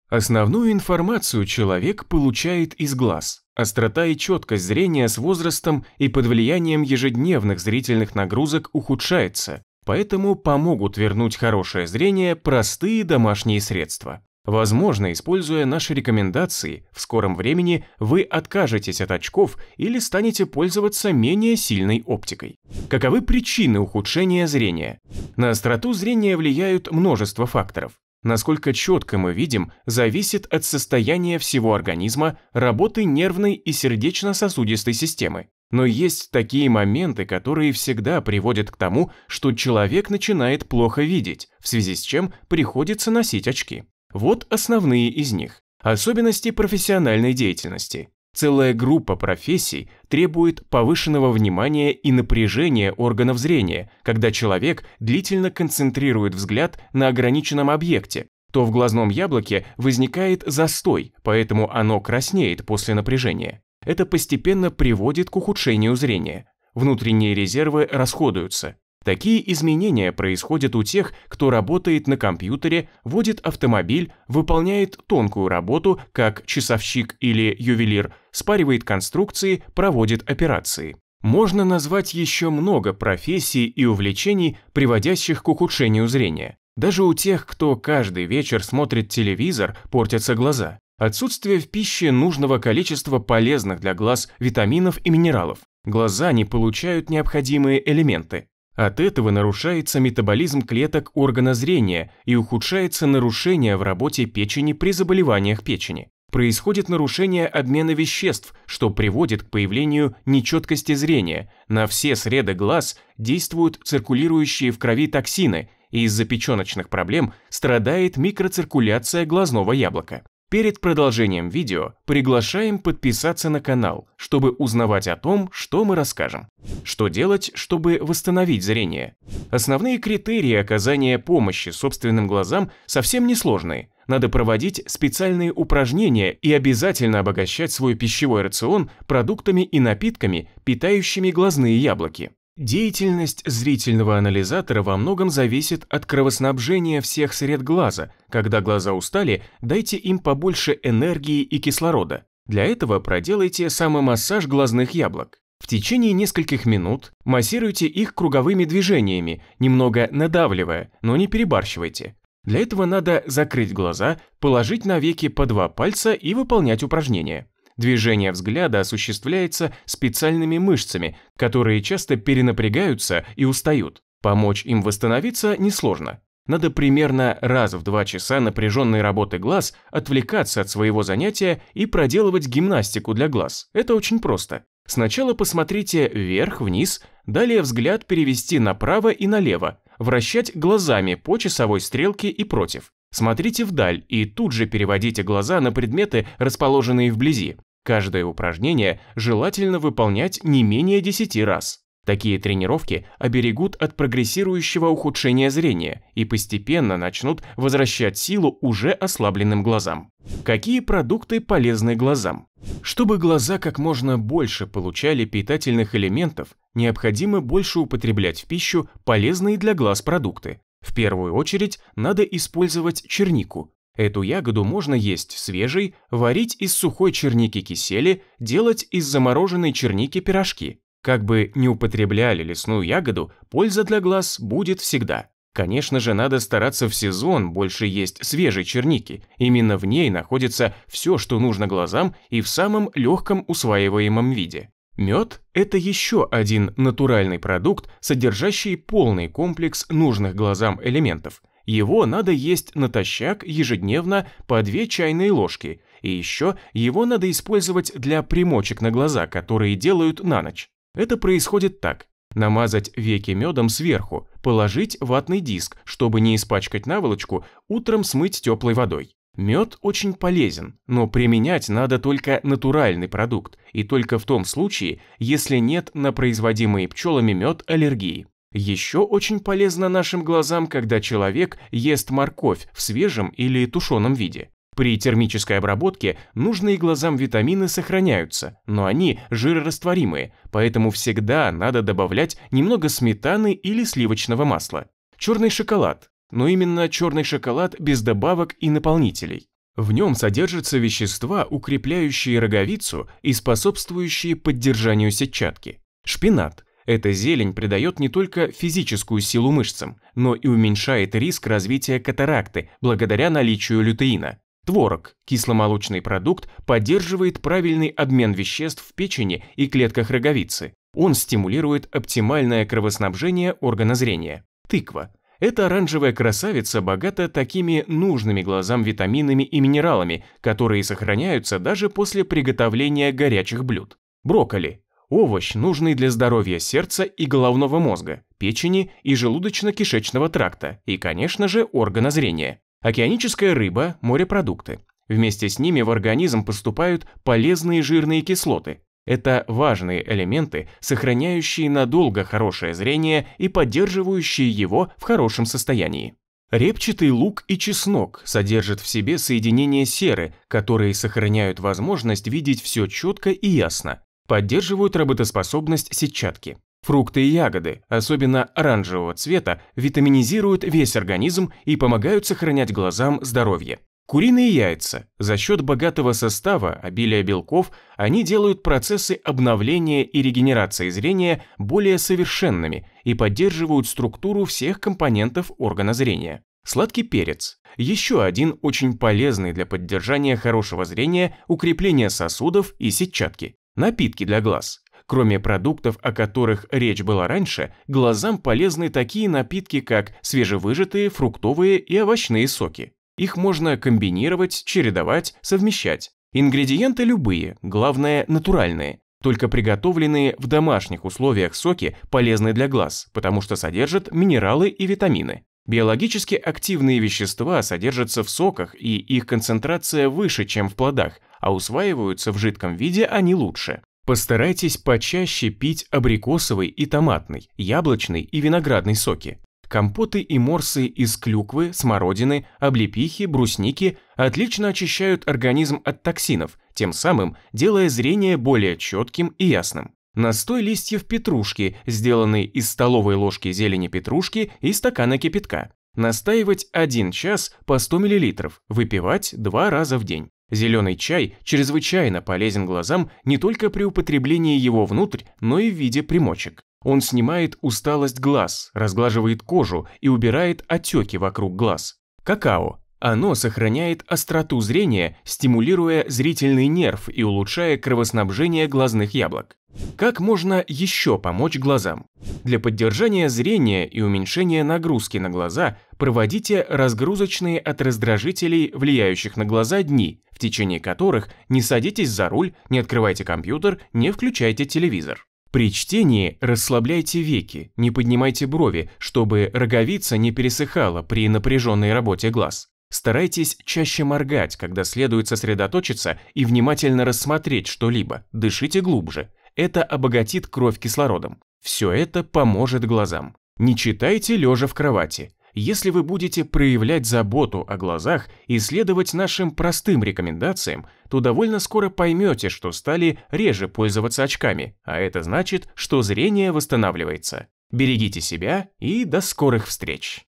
Основную информацию человек получает из глаз. Острота и четкость зрения с возрастом и под влиянием ежедневных зрительных нагрузок ухудшается, поэтому помогут вернуть хорошее зрение простые домашние средства. Возможно, используя наши рекомендации, в скором времени вы откажетесь от очков или станете пользоваться менее сильной оптикой. Каковы причины ухудшения зрения? На остроту зрения влияют множество факторов. Насколько четко мы видим, зависит от состояния всего организма, работы нервной и сердечно-сосудистой системы. Но есть такие моменты, которые всегда приводят к тому, что человек начинает плохо видеть, в связи с чем приходится носить очки. Вот основные из них. Особенности профессиональной деятельности. Целая группа профессий требует повышенного внимания и напряжения органов зрения, когда человек длительно концентрирует взгляд на ограниченном объекте, то в глазном яблоке возникает застой, поэтому оно краснеет после напряжения. Это постепенно приводит к ухудшению зрения. Внутренние резервы расходуются. Такие изменения происходят у тех, кто работает на компьютере, водит автомобиль, выполняет тонкую работу, как часовщик или ювелир, спаривает конструкции, проводит операции. Можно назвать еще много профессий и увлечений, приводящих к ухудшению зрения. Даже у тех, кто каждый вечер смотрит телевизор, портятся глаза. Отсутствие в пище нужного количества полезных для глаз витаминов и минералов. Глаза не получают необходимые элементы. От этого нарушается метаболизм клеток органа зрения и ухудшается нарушение в работе печени при заболеваниях печени. Происходит нарушение обмена веществ, что приводит к появлению нечеткости зрения. На все среды глаз действуют циркулирующие в крови токсины, и из-за печеночных проблем страдает микроциркуляция глазного яблока. Перед продолжением видео приглашаем подписаться на канал, чтобы узнавать о том, что мы расскажем. Что делать, чтобы восстановить зрение? Основные критерии оказания помощи собственным глазам совсем несложные. Надо проводить специальные упражнения и обязательно обогащать свой пищевой рацион продуктами и напитками, питающими глазные яблоки. Деятельность зрительного анализатора во многом зависит от кровоснабжения всех сред глаза. Когда глаза устали, дайте им побольше энергии и кислорода. Для этого проделайте самомассаж глазных яблок. В течение нескольких минут массируйте их круговыми движениями, немного надавливая, но не перебарщивайте. Для этого надо закрыть глаза, положить на веки по 2 пальца и выполнять упражнения. Движение взгляда осуществляется специальными мышцами, которые часто перенапрягаются и устают. Помочь им восстановиться несложно. Надо примерно раз в 2 часа напряженной работы глаз отвлекаться от своего занятия и проделывать гимнастику для глаз. Это очень просто. Сначала посмотрите вверх-вниз, далее взгляд перевести направо и налево, вращать глазами по часовой стрелке и против. Смотрите вдаль и тут же переводите глаза на предметы, расположенные вблизи. Каждое упражнение желательно выполнять не менее 10 раз. Такие тренировки оберегут от прогрессирующего ухудшения зрения и постепенно начнут возвращать силу уже ослабленным глазам. Какие продукты полезны глазам? Чтобы глаза как можно больше получали питательных элементов, необходимо больше употреблять в пищу полезные для глаз продукты. В первую очередь надо использовать чернику. Эту ягоду можно есть свежей, варить из сухой черники кисели, делать из замороженной черники пирожки. Как бы ни употребляли лесную ягоду, польза для глаз будет всегда. Конечно же, надо стараться в сезон больше есть свежей черники. Именно в ней находится все, что нужно глазам и в самом легком усваиваемом виде. Мед – это еще один натуральный продукт, содержащий полный комплекс нужных глазам элементов. Его надо есть натощак ежедневно по 2 чайные ложки, и еще его надо использовать для примочек на глаза, которые делают на ночь. Это происходит так. Намазать веки медом сверху, положить ватный диск, чтобы не испачкать наволочку, утром смыть теплой водой. Мед очень полезен, но применять надо только натуральный продукт, и только в том случае, если нет на производимый пчелами мед аллергии. Еще очень полезно нашим глазам, когда человек ест морковь в свежем или тушеном виде. При термической обработке нужные глазам витамины сохраняются, но они жирорастворимые, поэтому всегда надо добавлять немного сметаны или сливочного масла. Черный шоколад, но именно черный шоколад без добавок и наполнителей. В нем содержатся вещества, укрепляющие роговицу и способствующие поддержанию сетчатки. Шпинат. Эта зелень придает не только физическую силу мышцам, но и уменьшает риск развития катаракты благодаря наличию лютеина. Творог, кисломолочный продукт, поддерживает правильный обмен веществ в печени и клетках роговицы. Он стимулирует оптимальное кровоснабжение органа зрения. Тыква. Эта оранжевая красавица богата такими нужными глазам витаминами и минералами, которые сохраняются даже после приготовления горячих блюд. Брокколи. Овощ, нужный для здоровья сердца и головного мозга, печени и желудочно-кишечного тракта и, конечно же, органа зрения. Океаническая рыба, морепродукты. Вместе с ними в организм поступают полезные жирные кислоты. Это важные элементы, сохраняющие надолго хорошее зрение и поддерживающие его в хорошем состоянии. Репчатый лук и чеснок содержат в себе соединения серы, которые сохраняют возможность видеть все четко и ясно, поддерживают работоспособность сетчатки. Фрукты и ягоды, особенно оранжевого цвета, витаминизируют весь организм и помогают сохранять глазам здоровье. Куриные яйца. За счет богатого состава, обилия белков, они делают процессы обновления и регенерации зрения более совершенными и поддерживают структуру всех компонентов органа зрения. Сладкий перец. Еще один очень полезный для поддержания хорошего зрения, укрепления сосудов и сетчатки. Напитки для глаз. Кроме продуктов, о которых речь была раньше, глазам полезны такие напитки, как свежевыжатые, фруктовые и овощные соки. Их можно комбинировать, чередовать, совмещать. Ингредиенты любые, главное натуральные. Только приготовленные в домашних условиях соки полезны для глаз, потому что содержат минералы и витамины. Биологически активные вещества содержатся в соках, и их концентрация выше, чем в плодах, а усваиваются в жидком виде они лучше. Постарайтесь почаще пить абрикосовый и томатный, яблочный и виноградный соки. Компоты и морсы из клюквы, смородины, облепихи, брусники отлично очищают организм от токсинов, тем самым делая зрение более четким и ясным. Настой листьев петрушки, сделанный из столовой ложки зелени петрушки и стакана кипятка. Настаивать 1 час по 100 мл, выпивать 2 раза в день. Зеленый чай чрезвычайно полезен глазам не только при употреблении его внутрь, но и в виде примочек. Он снимает усталость глаз, разглаживает кожу и убирает отеки вокруг глаз. Какао. Оно сохраняет остроту зрения, стимулируя зрительный нерв и улучшая кровоснабжение глазных яблок. Как можно еще помочь глазам? Для поддержания зрения и уменьшения нагрузки на глаза проводите разгрузочные от раздражителей, влияющих на глаза, дни, в течение которых не садитесь за руль, не открывайте компьютер, не включайте телевизор. При чтении расслабляйте веки, не поднимайте брови, чтобы роговица не пересыхала при напряженной работе глаз. Старайтесь чаще моргать, когда следует сосредоточиться и внимательно рассмотреть что-либо, дышите глубже. Это обогатит кровь кислородом. Все это поможет глазам. Не читайте лежа в кровати. Если вы будете проявлять заботу о глазах и следовать нашим простым рекомендациям, то довольно скоро поймете, что стали реже пользоваться очками, а это значит, что зрение восстанавливается. Берегите себя и до скорых встреч!